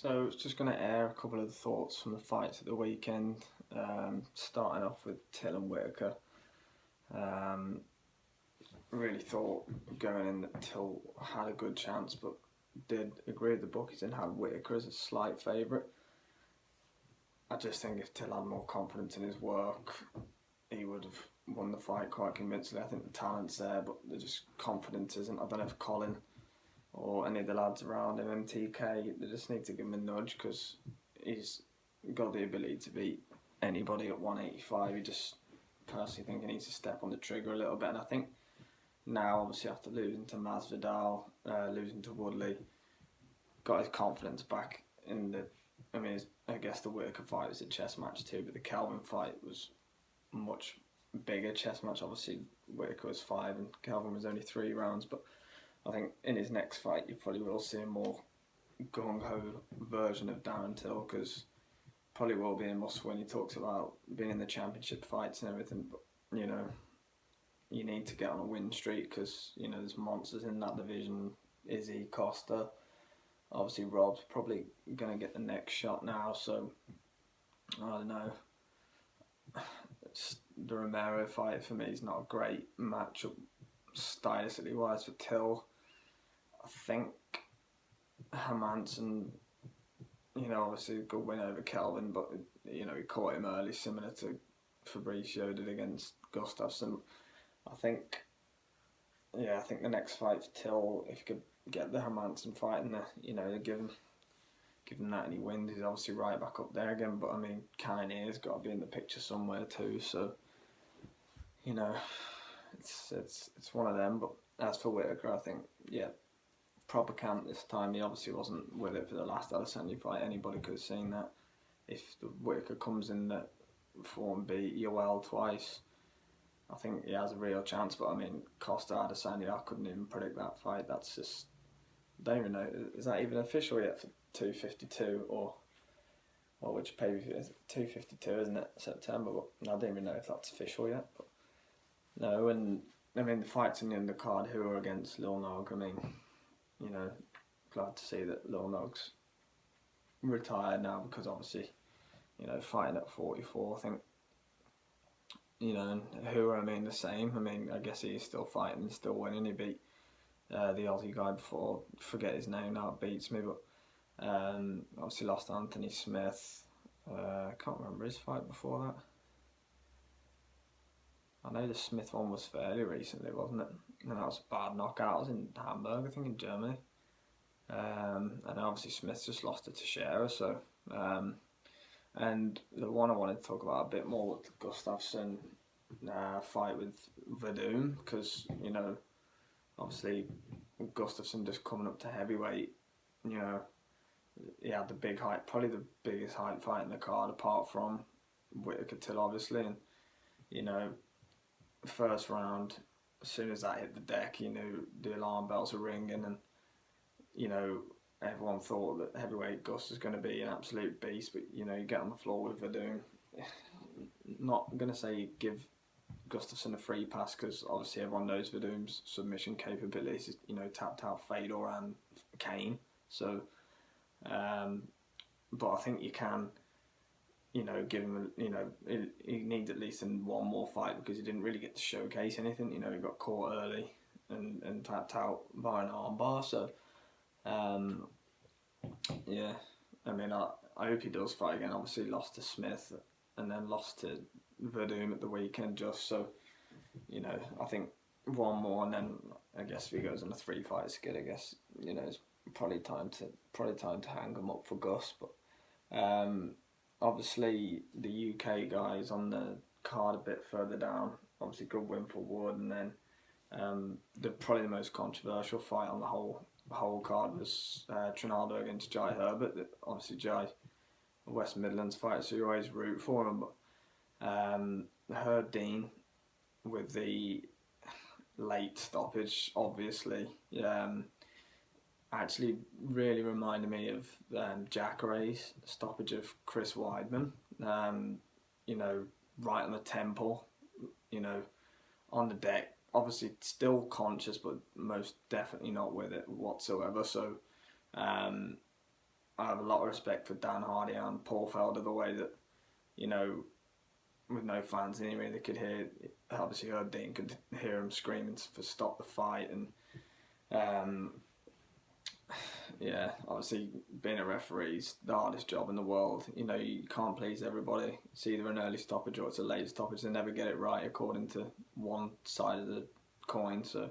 So I was just going to air a couple of the thoughts from the fights at the weekend, starting off with Till and Whittaker. Um, really thought going in that Till had a good chance, but did agree with the bookies and had Whittaker as a slight favourite. I just think if Till had more confidence in his work, he would have won the fight quite convincingly. I think the talent's there, but the just confidence isn't. I don't know if Colin or any of the lads around him, MTK, they just need to give him a nudge because he's got the ability to beat anybody at 185. He just personally think he needs to step on the trigger a little bit. And I think now, obviously, after losing to Masvidal, losing to Woodley, got his confidence back in the. I guess the Whittaker fight was a chess match too, but the Kelvin fight was a much bigger chess match. Obviously, Whittaker was 5 and Kelvin was only 3 rounds, but I think in his next fight you probably will see a more gung-ho version of Darren Till, because probably will be a must win. He talks about being in the championship fights and everything, but you need to get on a win streak because there's monsters in that division. Izzy, Costa, obviously Rob's probably going to get the next shot now, so I don't know. The Romero fight for me is not a great matchup stylistically wise for Till. I think Hermansson, obviously a good win over Kelvin, but he caught him early, similar to Fabricio did against Gustafsson. I think the next fight for Till, if you could get the Hermansson fight and give him that and he wins, he's obviously right back up there again. But Cannonier's got to be in the picture somewhere too. So it's one of them. But as for Whittaker, I think proper camp this time. He obviously wasn't with it for the last Adesanya fight. Anybody could have seen that. If the Whittaker comes in that form, beat Yoel twice, I think he has a real chance. But Costa Adesanya, I couldn't even predict that fight. That's just, I don't even know. Is that even official yet for 252 or which pay-per-view is it? 252, isn't it? September. But I don't even know if that's official yet. But no, and the fights in the undercard who are against Lil Nog. Glad to see that Lil Nog's retired now because obviously, fighting at 44, I think, and who are the same. I guess he's still fighting and still winning. He beat the Aussie guy before, forget his name now, it beats me, but obviously lost to Anthony Smith. I can't remember his fight before that. I know the Smith one was fairly recently, wasn't it? And that was a bad knockout. It was in Hamburg, I think, in Germany. And obviously Smith just lost to Teixeira. So, and the one I wanted to talk about a bit more with the Gustafsson fight with Verdum, because obviously Gustafsson just coming up to heavyweight. He had the big height, probably the biggest height fight in the card, apart from Whittaker Till, obviously, and first round, as soon as that hit the deck, the alarm bells were ringing, and everyone thought that heavyweight Gus was going to be an absolute beast. But you get on the floor with Verdum. Not going to say give Gustafsson a free pass because obviously everyone knows Verdum's submission capabilities. Tapped out Fedor and Kane. So, but I think you can. Give him, he needs at least in one more fight because he didn't really get to showcase anything. He got caught early and tapped out by an armbar. So, I hope he does fight again. Obviously, lost to Smith and then lost to Verdum at the weekend. Just so, I think one more and then I guess if he goes on a 3 fight skid, I guess it's probably time to hang him up for Gus. But obviously, the UK guys on the card a bit further down. Obviously, good win for Wood, and then probably the most controversial fight on the whole card was Trinaldo against Jai Herbert. Obviously, Jai, a West Midlands fighter, so you always root for him. But Herb Dean with the late stoppage, obviously, actually really reminded me of Jacare's stoppage of Chris Weidman. Right on the temple, on the deck. Obviously still conscious, but most definitely not with it whatsoever. So, I have a lot of respect for Dan Hardy and Paul Felder, the way that, you know, with no fans anyway, they could hear, obviously heard Dean, could hear him screaming for stop the fight. And yeah, obviously being a referee is the hardest job in the world. You know, you can't please everybody. It's either an early stoppage or it's a late stoppage. They never get it right according to one side of the coin. So